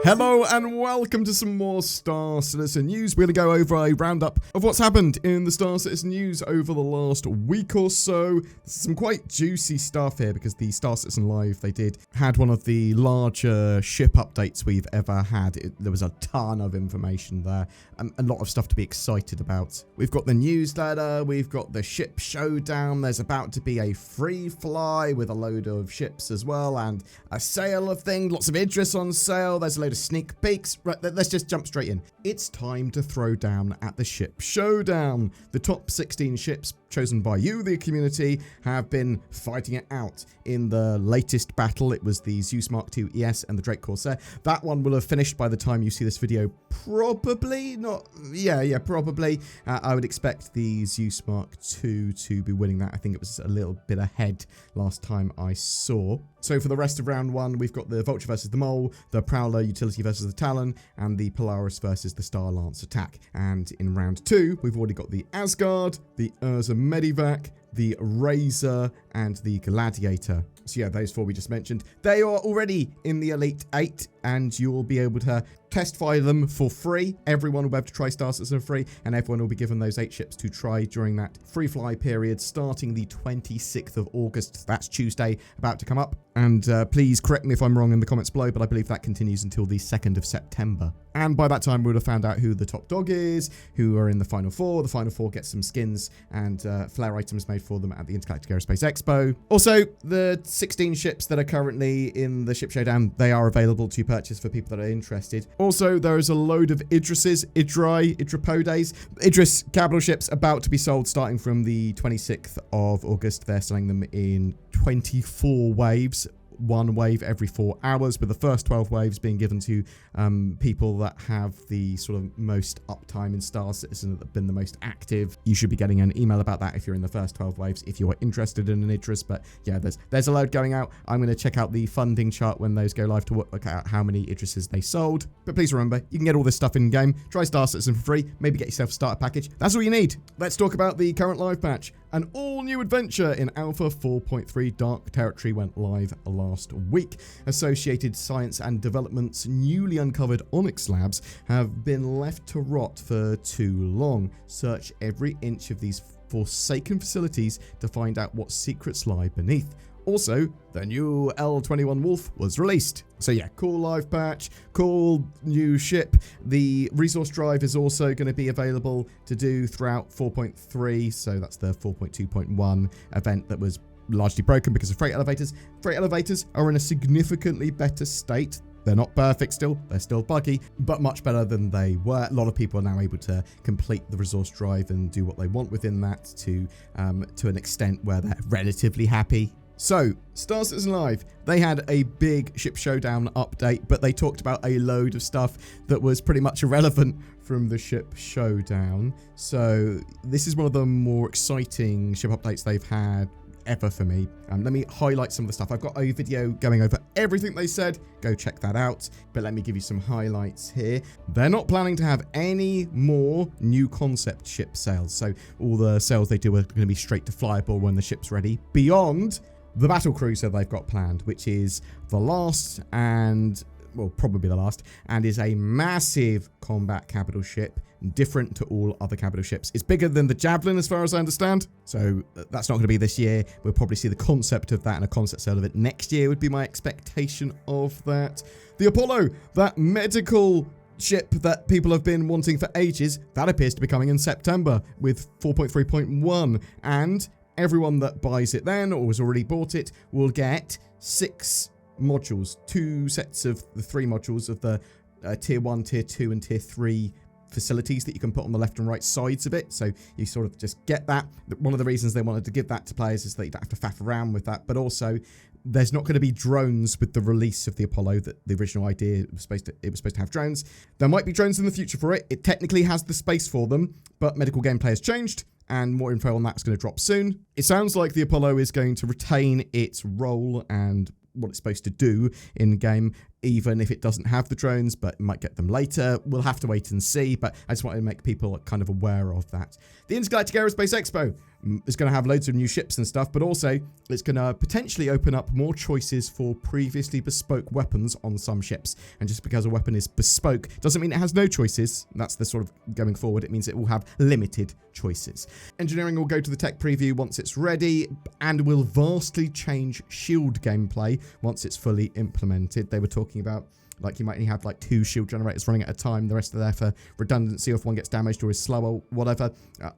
Hello and welcome to some more Star Citizen news. We're going to go over a roundup of what's happened in the Star Citizen news over the last week or so. There's some quite juicy stuff here because the Star Citizen Live had one of the larger ship updates we've ever had. There was a ton of information there and a lot of stuff to be excited about. We've got the newsletter, we've got the ship showdown, there's about to be a free fly with a load of ships as well and a sale of things, lots of Idris on sale, there's a load of sneak peeks. Right, let's just jump straight in. It's time to throw down at the ship showdown. The top 16 ships chosen by you, the community, have been fighting it out. In the latest battle, it was the Zeus Mark II ES and the Drake Corsair. That one will have finished by the time you see this video. Probably not. Yeah, probably. I would expect the Zeus Mark II to be winning that. I think it was a little bit ahead last time I saw. So for the rest of round one, we've got the Vulture versus the Mole, the Prowler Utility versus the Talon, and the Polaris versus the Star Lance attack. And in round two, we've already got the Asgard, the Urza Medivac, the Razor, and the Gladiator. So yeah, those four we just mentioned, they are already in the Elite 8, and you'll be able to test fire them for free. Everyone will be able to try Star Citizen for free, and everyone will be given those 8 ships to try during that free fly period starting the 26th of August. That's Tuesday, about to come up. And please correct me if I'm wrong in the comments below, but I believe that continues until the 2nd of September. And by that time, we would have found out who the top dog is, who are in the Final Four. The Final Four get some skins and flare items made for them at the Intergalactic Aerospace Expo. Also, the 16 ships that are currently in the Ship Showdown, they are available to purchase for people that are interested. Also, there is a load of Idrises, Idripodes, Idris capital ships about to be sold starting from the 26th of August. They're selling them in 24 waves. One wave every 4 hours, with the first 12 waves being given to people that have the sort of most uptime in Star Citizen, that have been the most active. You should be getting an email about that if you're in the first 12 waves, if you're interested in an Idris. But yeah, there's a load going out. I'm going to check out the funding chart when those go live to work out how many Idrises they sold. But please remember, you can get all this stuff in game. Try Star Citizen for free. Maybe get yourself a starter package. That's all you need. Let's talk about the current live patch. An all-new adventure in Alpha 4.3 Dark Territory went live last week. Associated Science and Development's newly uncovered Onyx labs have been left to rot for too long. Search every inch of these forsaken facilities to find out what secrets lie beneath. Also, the new L-21 Wolf was released. So yeah, cool live patch, cool new ship. The resource drive is also going to be available to do throughout 4.3. So that's the 4.2.1 event that was largely broken because of freight elevators. Freight elevators are in a significantly better state. They're not perfect still, they're still buggy, but much better than they were. A lot of people are now able to complete the resource drive and do what they want within that to an extent where they're relatively happy. So, Star Citizen Live, they had a big Ship Showdown update, but they talked about a load of stuff that was pretty much irrelevant from the Ship Showdown. So, this is one of the more exciting ship updates they've had ever for me. Let me highlight some of the stuff. I've got a video going over everything they said. Go check that out. But let me give you some highlights here. They're not planning to have any more new concept ship sales. So, all the sales they do are going to be straight to flyable when the ship's ready. Beyond the battle cruiser they've got planned, which is the last and, well, probably the last, and is a massive combat capital ship, different to all other capital ships. It's bigger than the Javelin as far as I understand, so that's not going to be this year. We'll probably see the concept of that and a concept sale of it next year would be my expectation of that. The Apollo, that medical ship that people have been wanting for ages, that appears to be coming in September with 4.3.1, and everyone that buys it then or has already bought it will get 6 modules, 2 sets of the 3 modules of the tier 1, tier 2 and tier 3 facilities that you can put on the left and right sides of it. So you sort of just get that. One of the reasons they wanted to give that to players is that you don't have to faff around with that, but also there's not going to be drones with the release of the Apollo. That the original idea was supposed to have drones. There might be drones in the future for it. It technically has the space for them, but medical gameplay has changed, and more info on that's going to drop soon. It sounds like the Apollo is going to retain its role and what it's supposed to do in game, even if it doesn't have the drones, but it might get them later. We'll have to wait and see, but I just wanted to make people kind of aware of that. The Intergalactic Aerospace Expo, It's going to have loads of new ships and stuff, but also it's going to potentially open up more choices for previously bespoke weapons on some ships. And just because a weapon is bespoke doesn't mean it has no choices. That's the sort of going forward. It means it will have limited choices. Engineering will go to the tech preview once it's ready and will vastly change shield gameplay once it's fully implemented. They were talking about, like, you might only have like 2 shield generators running at a time. The rest are there for redundancy if one gets damaged or is slow or whatever.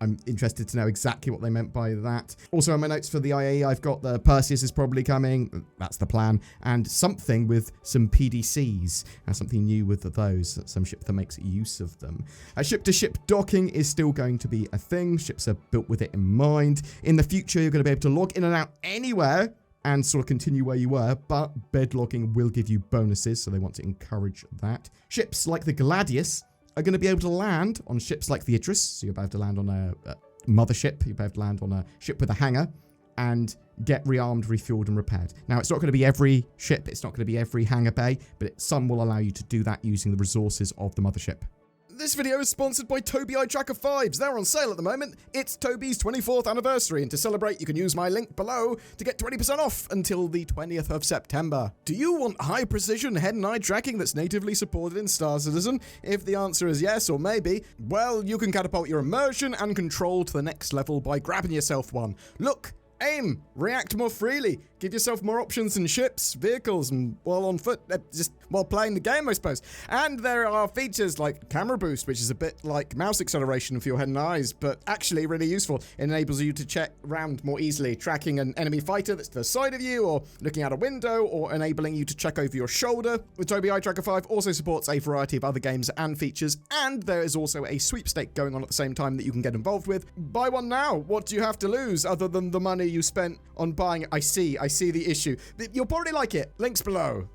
I'm interested to know exactly what they meant by that. Also, on my notes for the IAE, I've got the Perseus is probably coming. That's the plan. And something with some PDCs. And something new with those. Some ship that makes use of them. Ship-to-ship docking is still going to be a thing. Ships are built with it in mind. In the future, you're going to be able to log in and out anywhere and sort of continue where you were, but bed logging will give you bonuses, so they want to encourage that. Ships like the Gladius are going to be able to land on ships like the Idris, so you'll be able to land on a mothership, you'll be able to land on a ship with a hangar, and get rearmed, refueled, and repaired. Now, it's not going to be every ship, it's not going to be every hangar bay, but some will allow you to do that using the resources of the mothership. This video is sponsored by Tobii Eye Tracker 5s. They're on sale at the moment. It's Tobii's 24th anniversary, and to celebrate, you can use my link below to get 20% off until the 20th of September. Do you want high precision head and eye tracking that's natively supported in Star Citizen? If the answer is yes or maybe, well, you can catapult your immersion and control to the next level by grabbing yourself one. Look, aim, react more freely, give yourself more options in ships, vehicles, and while on foot, just while playing the game, I suppose. And there are features like camera boost, which is a bit like mouse acceleration for your head and eyes, but actually really useful. It enables you to check around more easily, tracking an enemy fighter that's to the side of you, or looking out a window, or enabling you to check over your shoulder. The Tobii Eye Tracker 5 also supports a variety of other games and features, and there is also a sweepstake going on at the same time that you can get involved with. Buy one now. What do you have to lose other than the money you spent on buying it? I see the issue. You'll probably like it. Links below.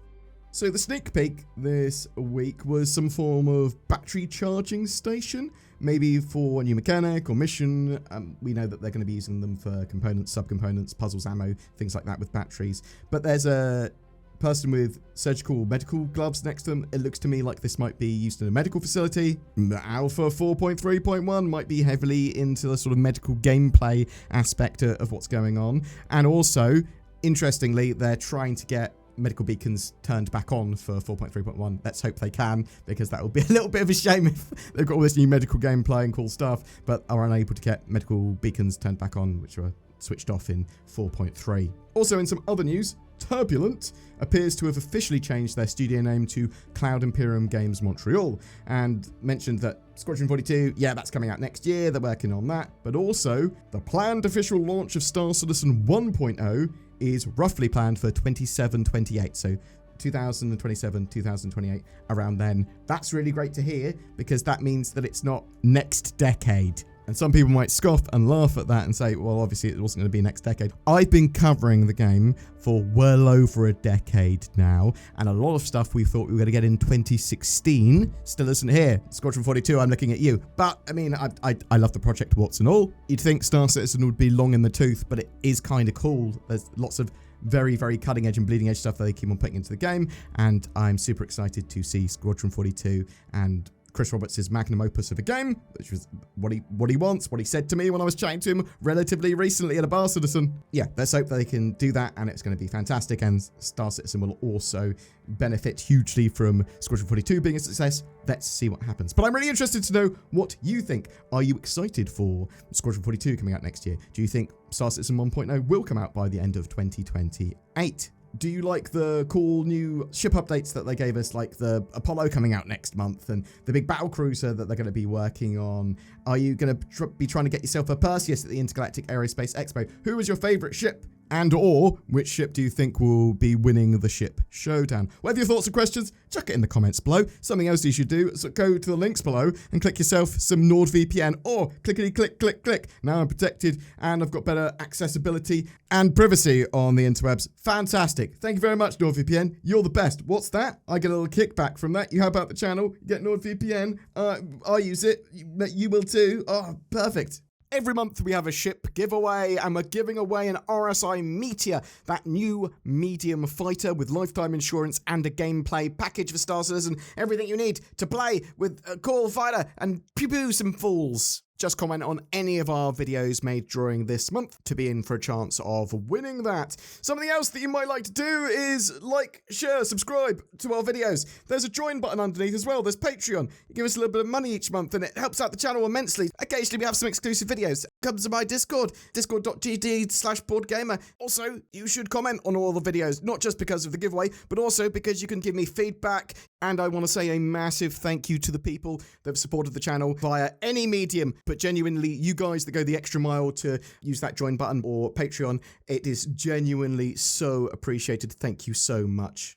So the sneak peek this week was some form of battery charging station, maybe for a new mechanic or mission. We know that they're going to be using them for components, subcomponents, puzzles, ammo, things like that with batteries. But there's a person with surgical medical gloves next to them. It looks to me like this might be used in a medical facility. Alpha 4.3.1 might be heavily into the sort of medical gameplay aspect of what's going on. And also, interestingly, they're trying to get medical beacons turned back on for 4.3.1. Let's hope they can, because that will be a little bit of a shame if they've got all this new medical gameplay and cool stuff, but are unable to get medical beacons turned back on, which were switched off in 4.3. Also, in some other news, Turbulent appears to have officially changed their studio name to Cloud Imperium Games Montreal, and mentioned that Squadron 42, yeah, that's coming out next year, they're working on that, but also the planned official launch of Star Citizen 1.0 is roughly planned for 27-28, so 2027, 2028, around then. That's really great to hear, because that means that it's not next decade. And some people might scoff and laugh at that and say, well, obviously it wasn't going to be next decade. I've been covering the game for well over a decade now, and a lot of stuff we thought we were going to get in 2016 still isn't here. Squadron 42, I'm looking at you. But, I mean, I love the project, warts and all. You'd think Star Citizen would be long in the tooth, but it is kind of cool. There's lots of very, very cutting edge and bleeding edge stuff that they keep on putting into the game, and I'm super excited to see Squadron 42 and Chris Roberts' magnum opus of a game, which was what he wants, what he said to me when I was chatting to him relatively recently at a Bar Citizen. Yeah, let's hope that they can do that, and it's going to be fantastic, and Star Citizen will also benefit hugely from Squadron 42 being a success. Let's see what happens. But I'm really interested to know what you think. Are you excited for Squadron 42 coming out next year? Do you think Star Citizen 1.0 will come out by the end of 2028? Do you like the cool new ship updates that they gave us, like the Apollo coming out next month and the big battle cruiser that they're going to be working on? Are you going to be trying to get yourself a Perseus at the Intergalactic Aerospace Expo? Who is your favorite ship? And or which ship do you think will be winning the ship showdown? Whatever your thoughts or questions, chuck it in the comments below. Something else you should do is go to the links below and click yourself some NordVPN, or clickety click click click. Now I'm protected and I've got better accessibility and privacy on the interwebs. Fantastic. Thank you very much, NordVPN. You're the best. What's that? I get a little kickback from that. You help out the channel, you get NordVPN. I use it. You will too. Oh, perfect. Every month we have a ship giveaway, and we're giving away an RSI Meteor, that new medium fighter with lifetime insurance and a gameplay package for Star Citizen. Everything you need to play with a cool fighter and pew-pew some fools. Just comment on any of our videos made during this month to be in for a chance of winning that. Something else that you might like to do is like, share, subscribe to our videos. There's a join button underneath as well. There's Patreon. You give us a little bit of money each month and it helps out the channel immensely. Occasionally we have some exclusive videos. Come to my Discord, discord.gg/BoredGamer. Also, you should comment on all the videos, not just because of the giveaway, but also because you can give me feedback. And I want to say a massive thank you to the people that have supported the channel via any medium, but genuinely, you guys that go the extra mile to use that join button or Patreon, it is genuinely so appreciated. Thank you so much.